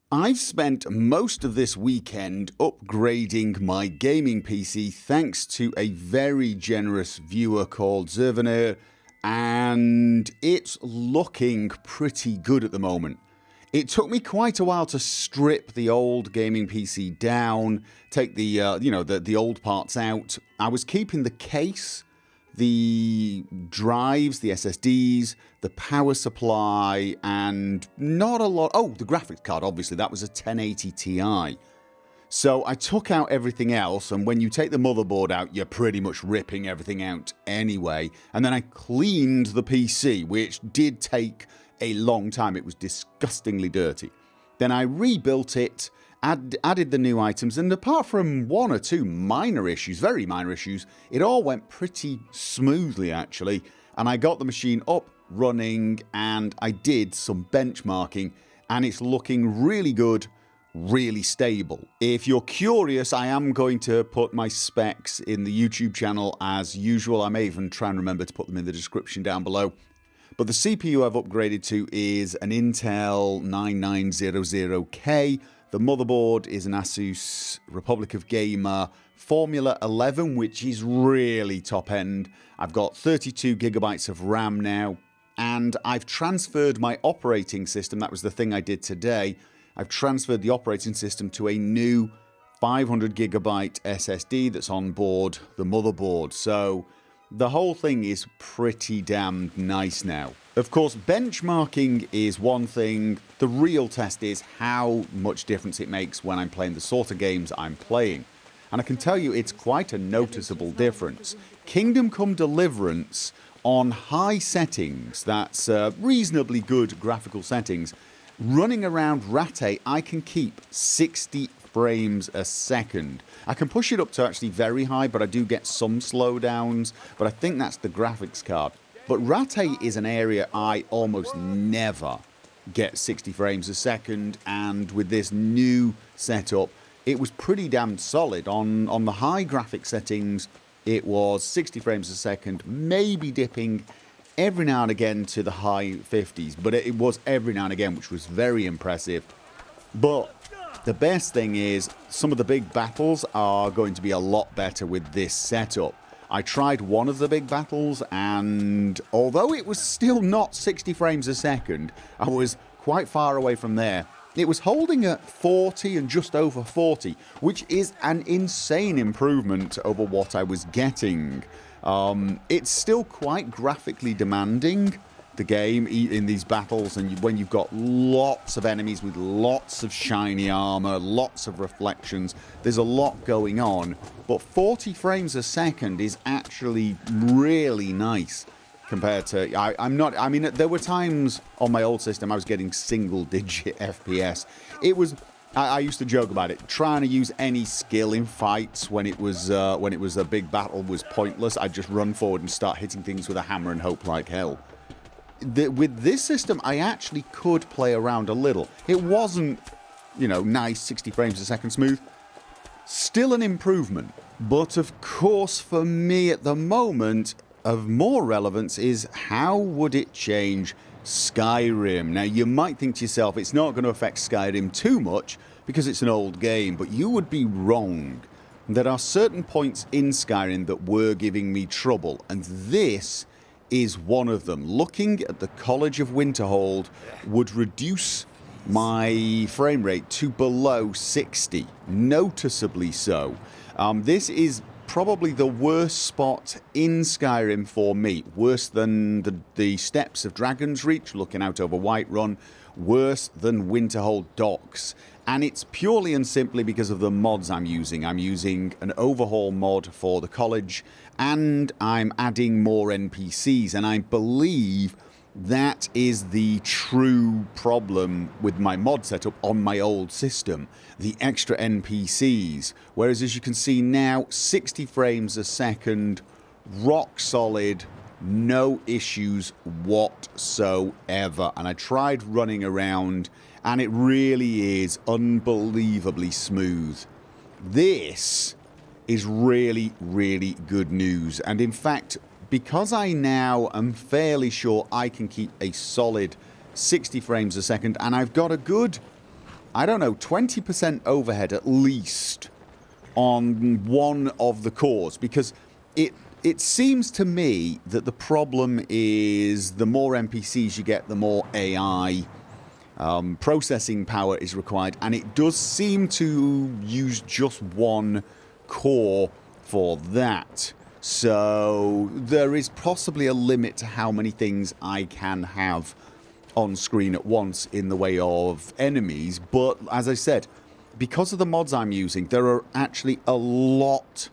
I've spent most of this weekend upgrading my gaming PC thanks to a very generous viewer called Zervaner, and it's looking pretty good at the moment. It took me quite a while to strip the old gaming PC down, take the the old parts out. I was keeping the case, the drives, the SSDs, the power supply, and not a lot. Oh, the graphics card, obviously, that was a 1080 Ti. So I took out everything else, and when you take the motherboard out, you're pretty much ripping everything out anyway. And then I cleaned the PC, which did take a long time. It was disgustingly dirty. Then I rebuilt it, added the new items, and apart from one or two minor issues, very minor issues, it all went pretty smoothly actually. And I got the machine up, running, and I did some benchmarking, and it's looking really good, really stable. If you're curious, I am going to put my specs in the YouTube channel as usual. I may even try and remember to put them in the description down below. But the CPU I've upgraded to is an Intel 9900K. The motherboard is an ASUS Republic of Gamer Formula 11, which is really top end. I've got 32GB of RAM now, and I've transferred my operating system. That was the thing I did today. I've transferred the operating system to a new 500GB SSD that's on board the motherboard. So the whole thing is pretty damn nice now. Of course, benchmarking is one thing. The real test is how much difference it makes when I'm playing the sort of games I'm playing. And I can tell you it's quite a noticeable difference. Kingdom Come Deliverance on high settings, that's reasonably good graphical settings, running around Ratte, I can keep 60 frames a second. I can push it up to actually very high, but I do get some slowdowns, but I think that's the graphics card. But Ratte is an area I almost never get 60 frames a second, and with this new setup, it was pretty damn solid. On the high graphic settings, it was 60 frames a second, maybe dipping every now and again to the high 50s, but it was every now and again, which was very impressive. But the best thing is, some of the big battles are going to be a lot better with this setup. I tried one of the big battles, and although it was still not 60 frames a second, I was quite far away from there. It was holding at 40 and just over 40, which is an insane improvement over what I was getting. It's still quite graphically demanding, the game, in these battles, and when you've got lots of enemies with lots of shiny armor, lots of reflections, there's a lot going on, but 40 frames a second is actually really nice compared to, I mean, there were times on my old system I was getting single-digit FPS. It was, I used to joke about it. Trying to use any skill in fights when it was a big battle was pointless. I'd just run forward and start hitting things with a hammer and hope like hell. With this system, I actually could play around a little. It wasn't, nice 60 frames a second smooth. Still an improvement. But of course, for me at the moment, of more relevance is how would it change Skyrim. Now, you might think to yourself, it's not going to affect Skyrim too much because it's an old game, but you would be wrong. There are certain points in Skyrim that were giving me trouble, and this is one of them. Looking at the College of Winterhold would reduce my frame rate to below 60, noticeably so. This is probably the worst spot in Skyrim for me, worse than the steps of Dragon's Reach looking out over Whiterun, worse than Winterhold Docks, and it's purely and simply because of the mods I'm using. I'm using an overhaul mod for the college, and I'm adding more NPCs, and I believe that is the true problem with my mod setup on my old system, the extra NPCs. Whereas as you can see now, 60 frames a second, rock solid, no issues whatsoever. And I tried running around, and it really is unbelievably smooth. This is really, really good news. And in fact, because I now am fairly sure I can keep a solid 60 frames a second, and I've got a good I don't know, 20% overhead at least on one of the cores, because it seems to me that the problem is the more NPCs you get, the more AI processing power is required, and it does seem to use just one core for that. So there is possibly a limit to how many things I can have on screen at once in the way of enemies. But as I said, because of the mods I'm using, there are actually a lot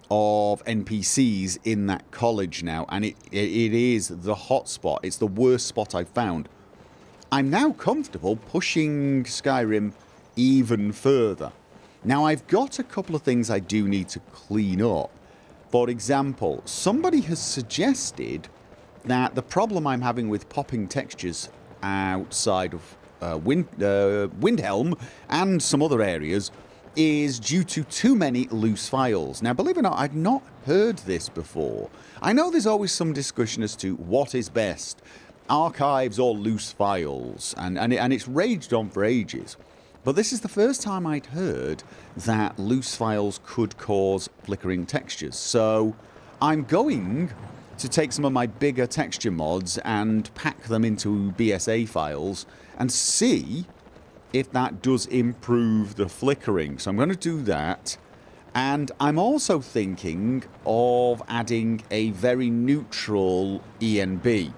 of NPCs in that college now, and it is the hotspot. It's the worst spot I've found. I'm now comfortable pushing Skyrim even further. Now, I've got a couple of things I do need to clean up. For example, somebody has suggested that the problem I'm having with popping textures outside of Windhelm and some other areas is due to too many loose files. Now, believe it or not, I'd not heard this before. I know there's always some discussion as to what is best, archives or loose files, and it's raged on for ages. But this is the first time I'd heard that loose files could cause flickering textures. So I'm going to take some of my bigger texture mods and pack them into BSA files and see if that does improve the flickering. So I'm going to do that. And I'm also thinking of adding a very neutral ENB.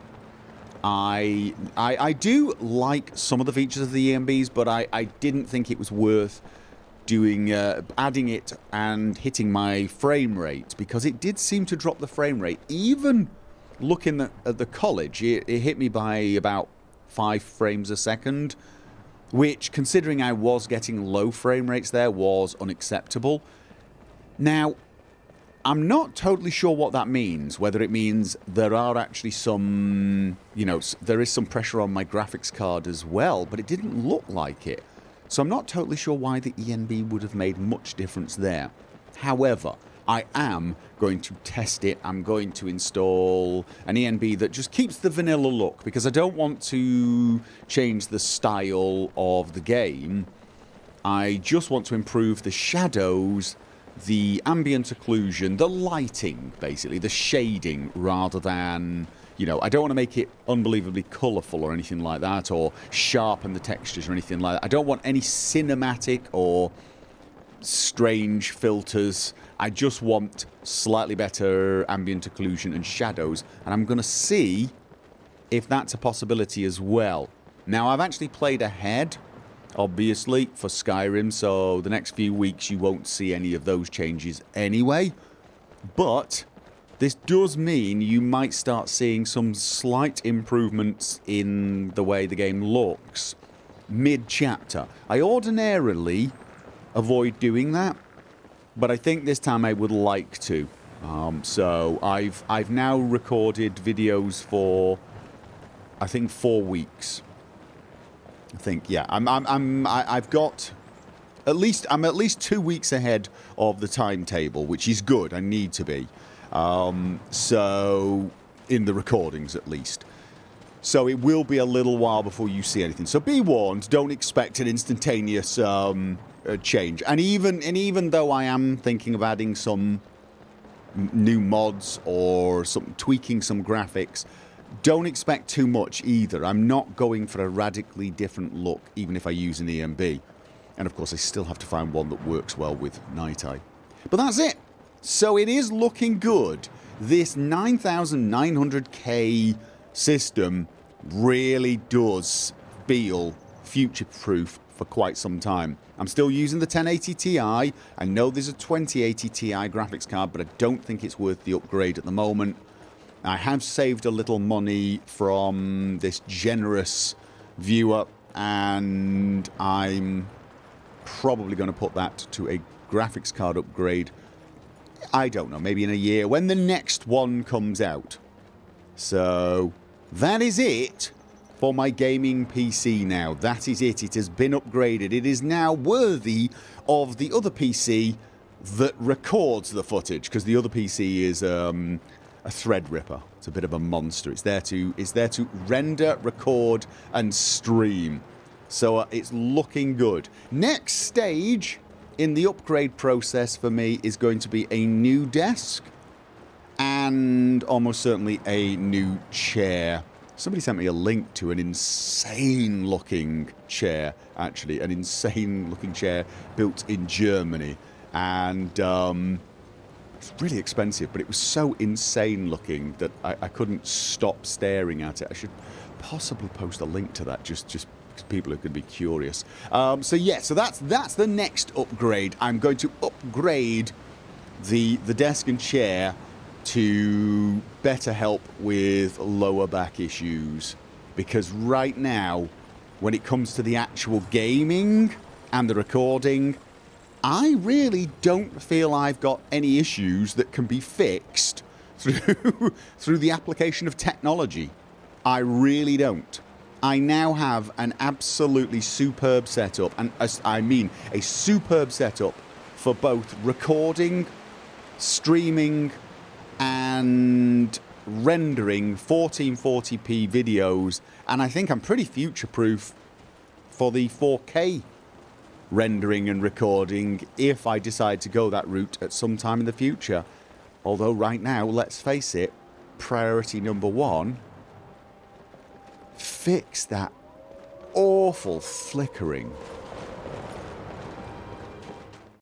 I do like some of the features of the ENBs, but I didn't think it was worth doing adding it and hitting my frame rate, because it did seem to drop the frame rate. Even looking at the college, it hit me by about 5 frames a second, which, considering I was getting low frame rates there, was unacceptable. Now, I'm not totally sure what that means, whether it means there are actually some, there is some pressure on my graphics card as well, but it didn't look like it. So I'm not totally sure why the ENB would have made much difference there. However, I am going to test it. I'm going to install an ENB that just keeps the vanilla look, because I don't want to change the style of the game. I just want to improve the shadows, the ambient occlusion, the lighting, basically, the shading, rather than, I don't want to make it unbelievably colourful or anything like that, or sharpen the textures or anything like that. I don't want any cinematic or strange filters. I just want slightly better ambient occlusion and shadows, and I'm going to see if that's a possibility as well. Now, I've actually played ahead, obviously, for Skyrim, so the next few weeks you won't see any of those changes anyway. But this does mean you might start seeing some slight improvements in the way the game looks mid-chapter. I ordinarily avoid doing that, but I think this time I would like to. So I've now recorded videos for, I think, 4 weeks. I think, yeah, I've got at least 2 weeks ahead of the timetable, which is good. I need to be. So in the recordings, at least. So it will be a little while before you see anything. So be warned. Don't expect an instantaneous change. And even though I am thinking of adding some new mods or tweaking some graphics, don't expect too much either. I'm not going for a radically different look, even if I use an ENB. And of course, I still have to find one that works well with Night Eye. But that's it. So it is looking good. This 9900K system really does feel future-proof for quite some time. I'm still using the 1080 Ti. I know there's a 2080 Ti graphics card, but I don't think it's worth the upgrade at the moment. I have saved a little money from this generous viewer, and I'm probably going to put that to a graphics card upgrade, I don't know, maybe in a year, when the next one comes out. So that is it for my gaming PC now. That is it. It has been upgraded. It is now worthy of the other PC that records the footage, because the other PC is a Threadripper. It's a bit of a monster. It's there to render, record, and stream. So it's looking good. Next stage in the upgrade process for me is going to be a new desk and almost certainly a new chair. Somebody sent me a link to an insane looking chair, actually. An insane looking chair built in Germany. And it's really expensive, but it was so insane looking that I couldn't stop staring at it. I should possibly post a link to that just because people are going to be curious. So that's the next upgrade. I'm going to upgrade the desk and chair to better help with lower back issues, because right now when it comes to the actual gaming and the recording, I really don't feel I've got any issues that can be fixed through the application of technology. I really don't. I now have an absolutely superb setup, and I mean a superb setup for both recording, streaming and rendering 1440p videos, and I think I'm pretty future-proof for the 4K rendering and recording if I decide to go that route at some time in the future. Although right now, let's face it, priority number one, fix that awful flickering